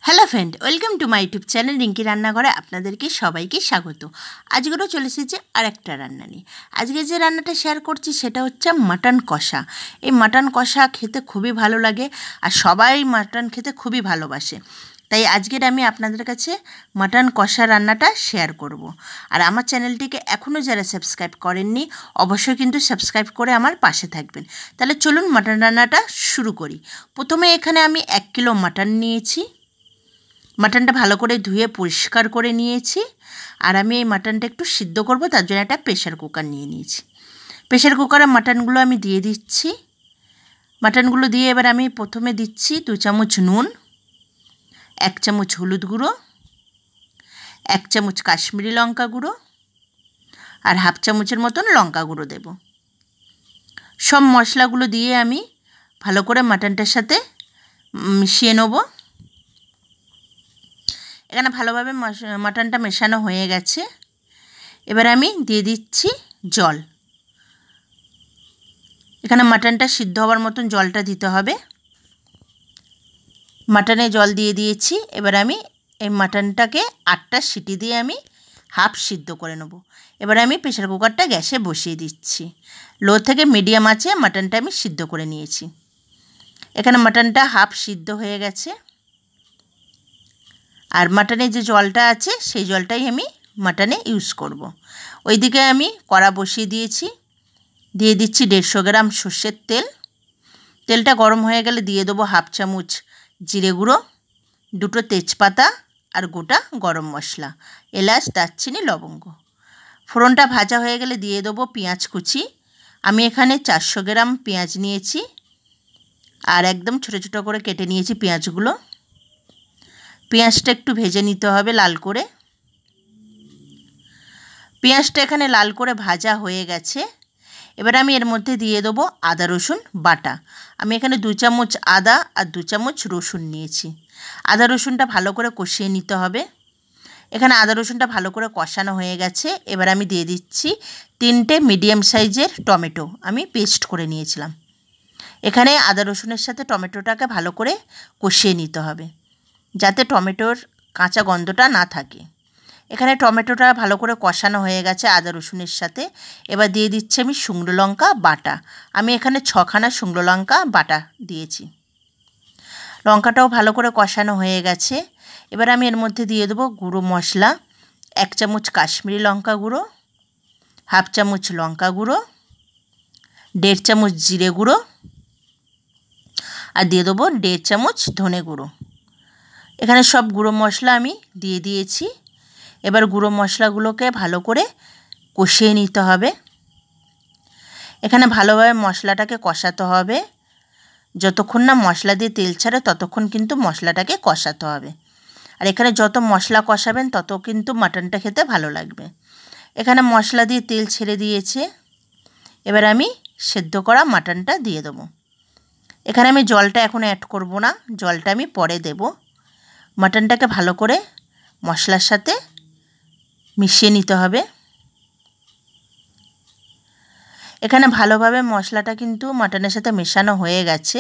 Hello friend, welcome to my YouTube channel Rinki রান্নাঘরে আপনাদেরকে সবাইকে স্বাগত। আজকেও চলে এসেছে আরেকটা রান্না নিয়ে। আজকে যে রান্নাটা শেয়ার করছি সেটা হচ্ছে মাটন কষা। এই মাটন কষা খেতে খুবই ভালো লাগে আর সবাই মাটন খেতে খুবই ভালোবাসে। তাই আজকের আমি আপনাদের কাছে মাটন কষা রান্নাটা শেয়ার করব। আর আমার চ্যানেলটিকে এখনও যারা সাবস্ক্রাইব করেননি অবশ্যই কিন্তু সাবস্ক্রাইব করে আমার পাশে থাকবেন। তাহলে চলুন মাটন রান্নাটা শুরু করি। প্রথমে এখানে আমি 1 কিলো মাটন নিয়েছি। মাটনটা ভালো করে ধুয়ে পরিষ্কার করে নিয়েছি। আর আমি এই মাটনটা একটু সিদ্ধ করব, তার জন্য একটা প্রেশার কুকার নিয়ে নিয়েছি। প্রেশার কুকারে মাটনগুলো আমি দিয়ে দিচ্ছি। মাটনগুলো দিয়ে এবার আমি প্রথমে দিচ্ছি 2 চামচ নুন, 1 চামচ হলুদ গুঁড়ো, 1 চামচ কাশ্মীরি লঙ্কা গুঁড়ো আর হাফ চামচের মতন লঙ্কা গুঁড়ো দেব। সব মশলাগুলো দিয়ে আমি ভালো করে মাটনটার সাথে মিশিয়ে নেব। এখানে ভালোভাবে মাটনটা মেশানো হয়ে গেছে। এবার আমি দিয়ে দিচ্ছি জল। এখানে মাটনটা সিদ্ধ হওয়ার মতন জলটা দিতে হবে। মাটনে জল দিয়ে দিয়েছি। এবার আমি এই মাটনটাকে 8টা সিটি দিয়ে আমি হাফ সিদ্ধ করে নেব। এবার আমি প্রেশার কুকারটা গ্যাসে বসিয়ে দিচ্ছি। লো থেকে মিডিয়াম আঁচে মাটনটা আমি সিদ্ধ করে নিয়েছি। এখানে মাটনটা হাফ সিদ্ধ হয়ে গেছে। আর মাটনে যে জলটা আছে সেই জলটাই আমি মাটনে ইউজ করব। ওইদিকে আমি কড়া বসিয়ে দিয়েছি। দিয়ে দিচ্ছি 150 গ্রাম সর্ষের তেল। তেলটা গরম হয়ে গেলে দিয়ে দেবো হাফ চামচ জিরে গুঁড়ো, 2টো তেজপাতা আর গোটা গরম মশলা, এলাচ, দারচিনি, লবঙ্গ। ফোড়নটা ভাজা হয়ে গেলে দিয়ে দেবো পেঁয়াজ কুচি। আমি এখানে 400 গ্রাম পেঁয়াজ নিয়েছি আর একদম ছোটো ছোটো করে কেটে নিয়েছি পেঁয়াজগুলো। পেঁয়াজটা একটু ভেজে নিতে হবে লাল করে। পেঁয়াজটা এখানে লাল করে ভাজা হয়ে গেছে। এবার আমি এর মধ্যে দিয়ে দেবো আদা রসুন বাটা। আমি এখানে 2 চামচ আদা আর 2 চামচ রসুন নিয়েছি। আদা রসুনটা ভালো করে কষিয়ে নিতে হবে। এখানে আদা রসুনটা ভালো করে কষানো হয়ে গেছে। এবার আমি দিয়ে দিচ্ছি 3টে মিডিয়াম সাইজের টমেটো আমি পেস্ট করে নিয়েছিলাম। এখানে আদা রসুনের সাথে টমেটোটাকে ভালো করে কষিয়ে নিতে হবে যাতে টমেটোর কাঁচা গন্ধটা না থাকে। এখানে টমেটোটা ভালো করে কষানো হয়ে গেছে আদা রসুনের সাথে। এবার দিয়ে দিচ্ছি আমি শুকনো লঙ্কা বাটা। আমি এখানে 6খানা শুকনো লঙ্কা বাটা দিয়েছি। লঙ্কাটাও ভালো করে কষানো হয়ে গেছে। এবার আমি এর মধ্যে দিয়ে দেবো গুঁড়ো মশলা, 1 চামচ কাশ্মীরি লঙ্কা গুঁড়ো, হাফ চামচ লঙ্কা গুঁড়ো, 1.5 চামচ জিরে গুঁড়ো আর দিয়ে দেবো 1.5 চামচ ধনে গুঁড়ো। এখানে সব গুঁড়ো মশলা আমি দিয়ে দিয়েছি। এবার গুঁড়ো মশলাগুলোকে ভালো করে কষিয়ে নিতে হবে। এখানে ভালোভাবে মশলাটাকে কষাতে হবে। যতক্ষণ না মশলা দিয়ে তেল ছাড়ে ততক্ষণ কিন্তু মশলাটাকে কষাতে হবে। আর এখানে যত মশলা কষাবেন তত কিন্তু মাটনটা খেতে ভালো লাগবে। এখানে মশলা দিয়ে তেল ছেড়ে দিয়েছে। এবার আমি সেদ্ধ করা মাটনটা দিয়ে দেবো। এখানে আমি জলটা এখন অ্যাড করব না, জলটা আমি পরে দেব। মাটনটাকে ভালো করে মশলার সাথে মিশিয়ে নিতে হবে। এখানে ভালোভাবে মশলাটা কিন্তু মাটনের সাথে মেশানো হয়ে গেছে।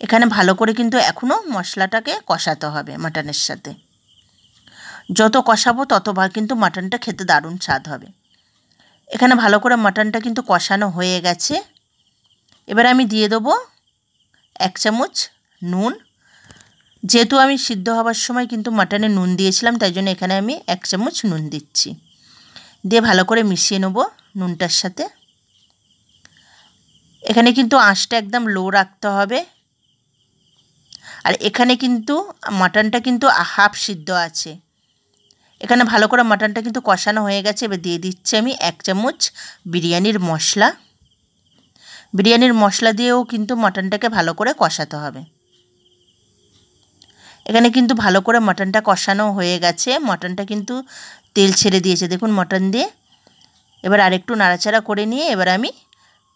এখানে ভালো করে কিন্তু এখনও মশলাটাকে কষাতে হবে মাটনের সাথে। যত কষাবো ততবার কিন্তু মাটনটা খেতে দারুণ স্বাদ হবে। এখানে ভালো করে মাটনটা কিন্তু কষানো হয়ে গেছে। এবার আমি দিয়ে দেবো 1 চামচ নুন। যেহেতু আমি সিদ্ধ হওয়ার সময় কিন্তু মাটনে নুন দিয়েছিলাম, তাই জন্য এখানে আমি 1 চামচ নুন দিচ্ছি। দিয়ে ভালো করে মিশিয়ে নেব নুনটার সাথে। এখানে কিন্তু আঁচটা একদম লো রাখতে হবে। আর এখানে কিন্তু মাটনটা কিন্তু হাফ সিদ্ধ আছে। এখানে ভালো করে মাটনটা কিন্তু কষানো হয়ে গেছে। এবার দিয়ে দিচ্ছি আমি 1 চামচ বিরিয়ানির মশলা। বিরিয়ানির মশলা দিয়েও কিন্তু মাটনটাকে ভালো করে কষাতে হবে। এখানে কিন্তু ভালো করে মাটনটা কষানো হয়ে গেছে। মাটনটা কিন্তু তেল ছেড়ে দিয়েছে দেখুন মাটন দিয়ে। এবার আরেকটু নাড়াচাড়া করে নিয়ে এবার আমি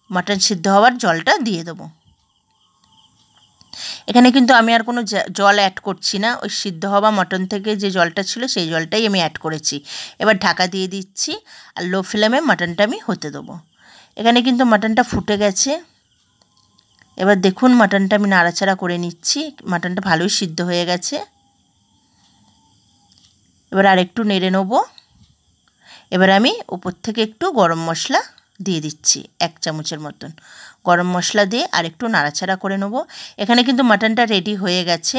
মাটন সিদ্ধ হওয়ার জলটা দিয়ে দেবো। এখানে কিন্তু আমি আর কোনো জল অ্যাড করছি না। ওই সিদ্ধ হওয়া মাটন থেকে যে জলটা ছিল সেই জলটাই আমি অ্যাড করেছি। এবার ঢাকা দিয়ে দিচ্ছি আর লো ফ্লেমে মাটনটা আমি হতে দেবো। এখানে কিন্তু মাটনটা ফুটে গেছে। এবার দেখুন মাটনটা আমি নাড়াচাড়া করে নিচ্ছি, মাটনটা ভালোই সিদ্ধ হয়ে গেছে। এবার আরেকটু নেড়ে নেব। এবার আমি উপর থেকে একটু গরম মশলা দিয়ে দিচ্ছি, 1 চামচের মতন গরম মশলা দিয়ে আরেকটু নাড়াচাড়া করে নেব। এখানে কিন্তু মাটনটা রেডি হয়ে গেছে।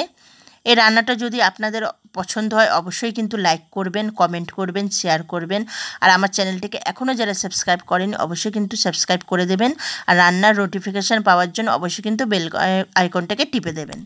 এই রান্নাটা যদি আপনাদের পছন্দ হয় অবশ্যই কিন্তু লাইক করবেন, কমেন্ট করবেন, শেয়ার করবেন। আর আমার চ্যানেলটিকে এখনও যারা সাবস্ক্রাইব করেনি অবশ্যই কিন্তু সাবস্ক্রাইব করে দেবেন। আর রান্নার নোটিফিকেশান পাওয়ার জন্য অবশ্যই কিন্তু বেল আইকনটাকে টিপে দেবেন।